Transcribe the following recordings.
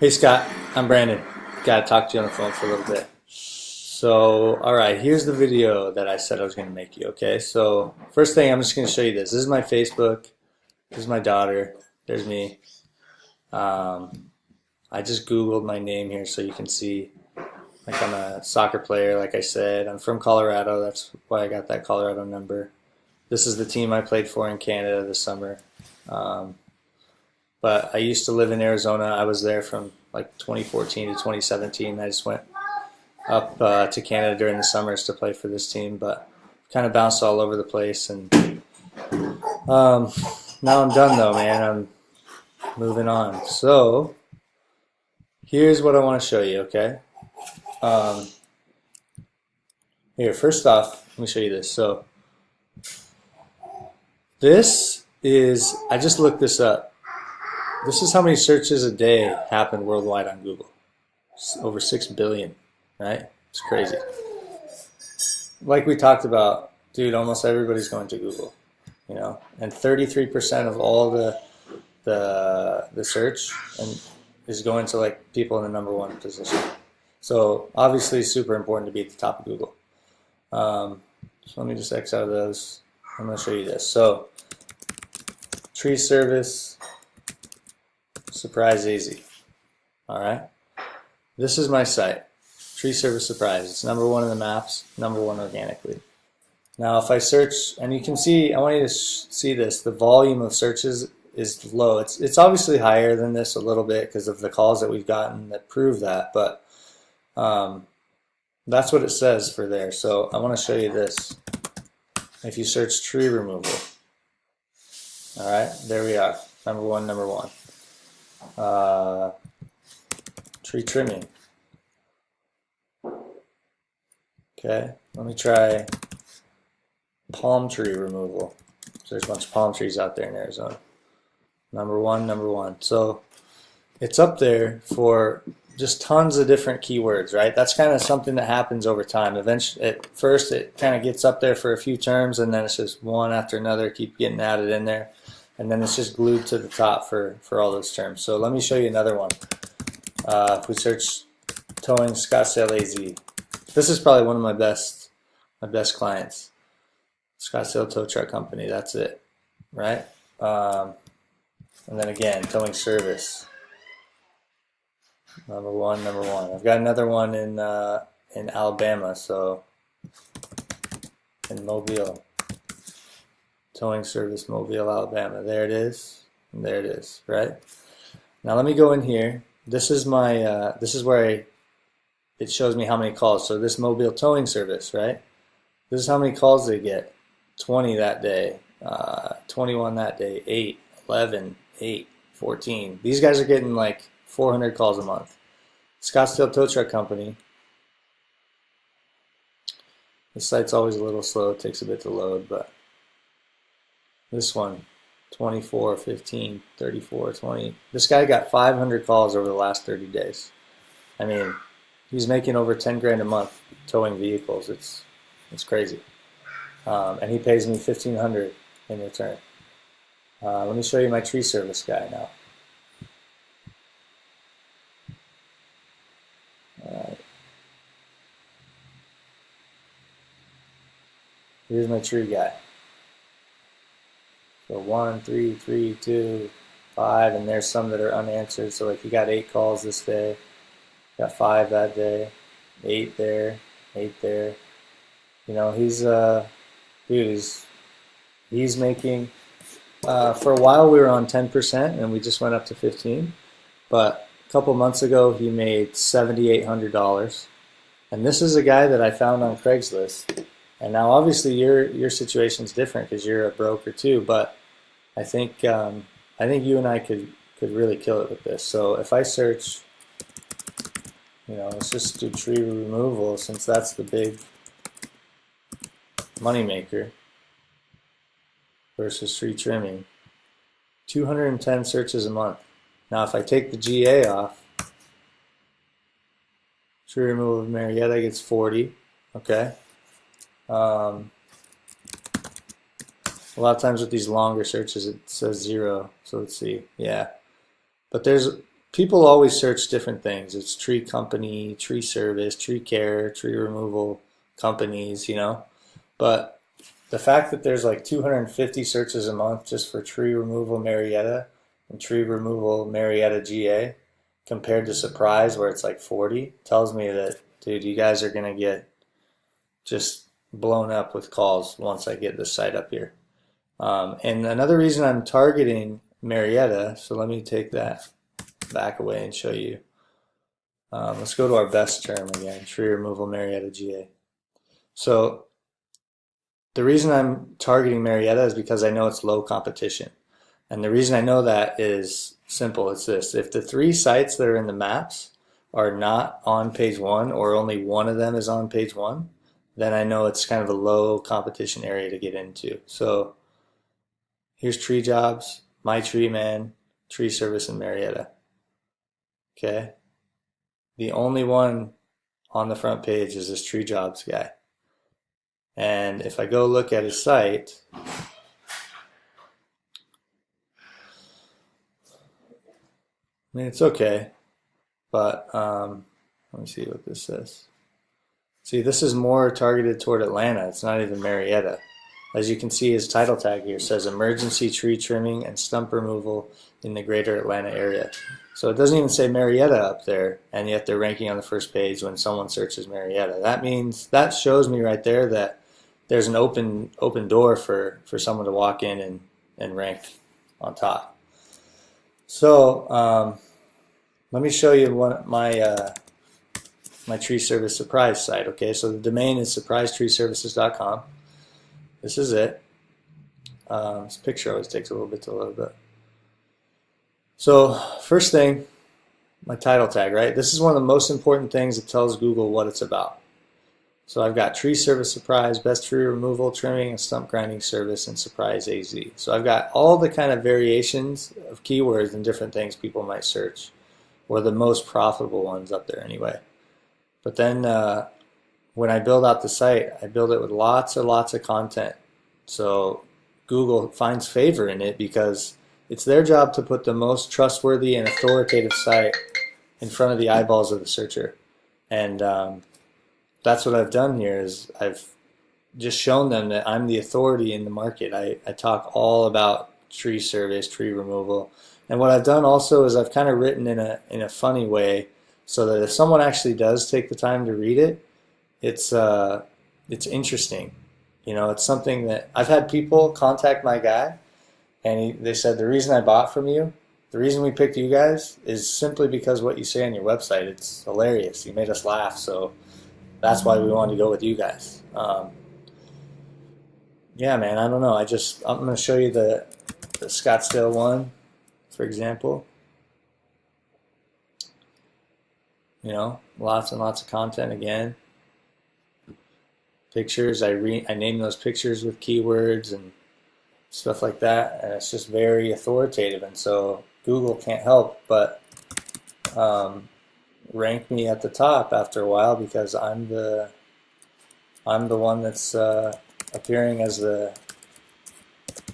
Hey Scott, I'm Brandon. Gotta talk to you on the phone for a little bit. So, all right, here's the video that I said I was gonna make you, okay? So, first thing, I'm just gonna show you this. This is my Facebook. This is my daughter. There's me. Um, I just Googled my name here so you can see. Like, I'm a soccer player, like I said. I'm from Colorado. That's why I got that Colorado number. This is the team I played for in Canada this summer. Um, but I used to live in Arizona. I was there from like 2014 to 2017. I just went up to Canada during the summers to play for this team, but kind of bounced all over the place. And um, now I'm done though, man. I'm moving on. So here's what I want to show you, okay? Um, Here, first off, let me show you this. So this is, I just looked this up. This is how many searches a day happen worldwide on Google. It's over 6 billion, right? It's crazy. Like we talked about, dude, almost everybody's going to Google, you know, and 33% of all the search and is going to like people in the #1 position. So obviously, super important to be at the top of Google. So let me just X out of those. I'm going to show you this. So tree service, surprise easy. All right. This is my site, Tree Service Surprise. It's #1 in the maps, #1 organically. Now, if I search, and you can see, I want you to see this, the volume of searches is low. It's obviously higher than this a little bit because of the calls that we've gotten that prove that, but that's what it says for there. So I want to show you this. If you search tree removal, all right, there we are, #1. Tree trimming. Okay, let me try palm tree removal. So there's a bunch of palm trees out there in Arizona. #1. So it's up there for just tons of different keywords, right? That's kind of something that happens over time. Eventually, at first, it kind of gets up there for a few terms, and then it's just one after another keep getting added in there, and then it's just glued to the top for all those terms. So let me show you another one. If we search towing Scottsdale AZ, this is probably one of my best clients. Scottsdale Tow Truck Company. That's it, right? And then again, towing service. #1. I've got another one in Alabama, so in Mobile, towing service, Mobile, Alabama. There it is, and there it is, right? Now let me go in here. This is my this is where it shows me how many calls. So this Mobile towing service, right? This is how many calls they get. 20 that day, 21 that day, 8, 11, 8, 14. These guys are getting like 400 calls a month. Scottsdale Tow Truck Company. The site's always a little slow. It takes a bit to load, but this one, 24, 15, 34, 20. This guy got 500 calls over the last 30 days. I mean, he's making over 10 grand a month towing vehicles. It's crazy. And he pays me 1,500 in return. Let me show you my tree service guy now. Here's my tree guy. So 1, 3, 3, 2, 5, and there's some that are unanswered. So like he got 8 calls this day, got 5 that day, 8 there, 8 there. You know, he's dude, he's making. For a while we were on 10%, and we just went up to 15. But a couple months ago he made $7,800, and this is a guy that I found on Craigslist. And now, obviously, your situation's different because you're a broker too. But I think you and I could really kill it with this. So if I search, you know, let's just do tree removal since that's the big moneymaker versus tree trimming. 210 searches a month. Now, if I take the GA off, tree removal of Marietta gets 40. Okay. A lot of times with these longer searches, it says 0. So let's see. Yeah. But there's people always search different things. It's tree company, tree service, tree care, tree removal companies, you know. But the fact that there's like 250 searches a month just for tree removal Marietta and tree removal Marietta, GA, compared to Surprise where it's like 40, tells me that, dude, you guys are gonna get just blown up with calls once I get this site up here. And another reason I'm targeting Marietta, so let me take that back away and show you. Let's go to our best term again, tree removal Marietta, GA. So the reason I'm targeting Marietta is because I know it's low competition. And the reason I know that is simple. It's this. If the 3 sites that are in the maps are not on page 1 or only one of them is on page 1, then I know it's kind of a low competition area to get into. So here's Tree Jobs, My Tree Man, Tree Service in Marietta. Okay. The only one on the front page is this Tree Jobs guy. And if I go look at his site, I mean, it's okay, but let me see what this says. See, this is more targeted toward Atlanta. It's not even Marietta. As you can see, his title tag here says emergency tree trimming and stump removal in the greater Atlanta area. So it doesn't even say Marietta up there, and yet they're ranking on the first page when someone searches Marietta. That means, that shows me right there that there's an open door for someone to walk in and rank on top. So let me show you my tree service Surprise site. Okay, so the domain is surprisetreeservices.com. This is it. This picture always takes a little bit to load, but so first thing, my title tag, right? This is one of the most important things that tells Google what it's about. So I've got tree service Surprise, best tree removal, trimming, and stump grinding service, and Surprise AZ. So I've got all the kind of variations of keywords and different things people might search, or the most profitable ones up there anyway. But then when I build out the site, I build it with lots and lots of content. So Google finds favor in it because it's their job to put the most trustworthy and authoritative site in front of the eyeballs of the searcher. And that's what I've done here is I've just shown them that I'm the authority in the market. I talk all about tree service, tree removal. And what I've done also is I've kind of written in a funny way so that if someone actually does take the time to read it, it's interesting. You know, it's something that I've had people contact my guy and they said, the reason I bought from you, the reason we picked you guys is simply because what you say on your website. It's hilarious. You made us laugh, so that's why we wanted to go with you guys. Yeah, man, I don't know. I'm going to show you the Scottsdale one, for example. You know, lots and lots of content again. Pictures, I name those pictures with keywords and stuff like that, and it's just very authoritative, and so Google can't help but rank me at the top after a while because I'm the one that's appearing as the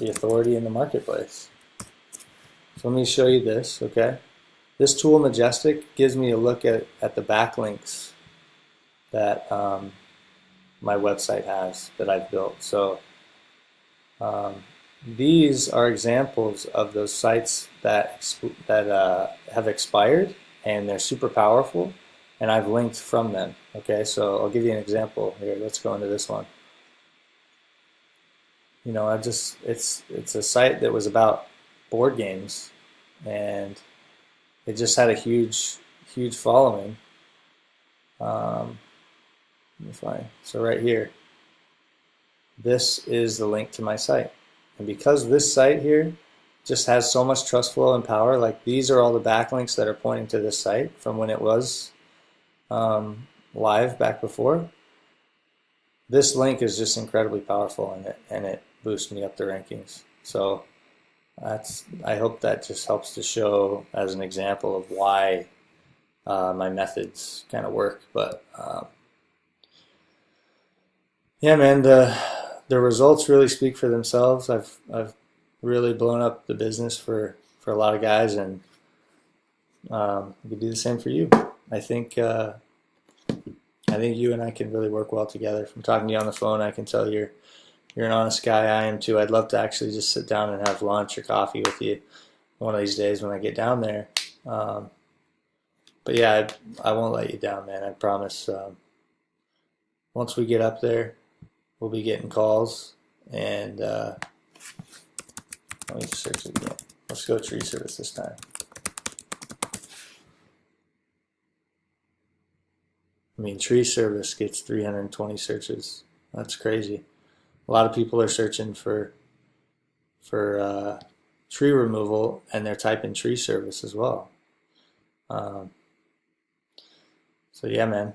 authority in the marketplace. So let me show you this, okay? This tool, Majestic, gives me a look at the backlinks that my website has that I've built. So these are examples of those sites that have expired and they're super powerful, and I've linked from them. Okay, so I'll give you an example here. Let's go into this one. You know, it's a site that was about board games, and it just had a huge following. Let me find. So right here, this is the link to my site. And because this site here just has so much trust flow and power, like these are all the backlinks that are pointing to this site from when it was live back before. This link is just incredibly powerful, and it boosts me up the rankings. So I hope that just helps to show as an example of why my methods kind of work. But yeah, man, the results really speak for themselves. I've really blown up the business for a lot of guys, and We could do the same for you. I think you and I can really work well together. From talking to you on the phone, I can tell you're an honest guy. I am too. I'd love to actually just sit down and have lunch or coffee with you one of these days when I get down there. But yeah, I won't let you down, man. I promise. Once we get up there, we'll be getting calls. And let me search it again. Let's go tree service this time. I mean, tree service gets 320 searches. That's crazy. A lot of people are searching for tree removal, and they're typing tree service as well. So yeah, man.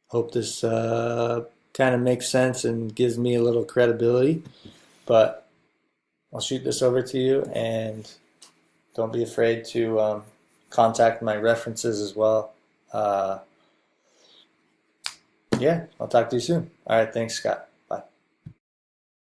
Hope this kind of makes sense and gives me a little credibility. But I'll shoot this over to you, and don't be afraid to contact my references as well. Yeah, I'll talk to you soon. All right, thanks, Scott.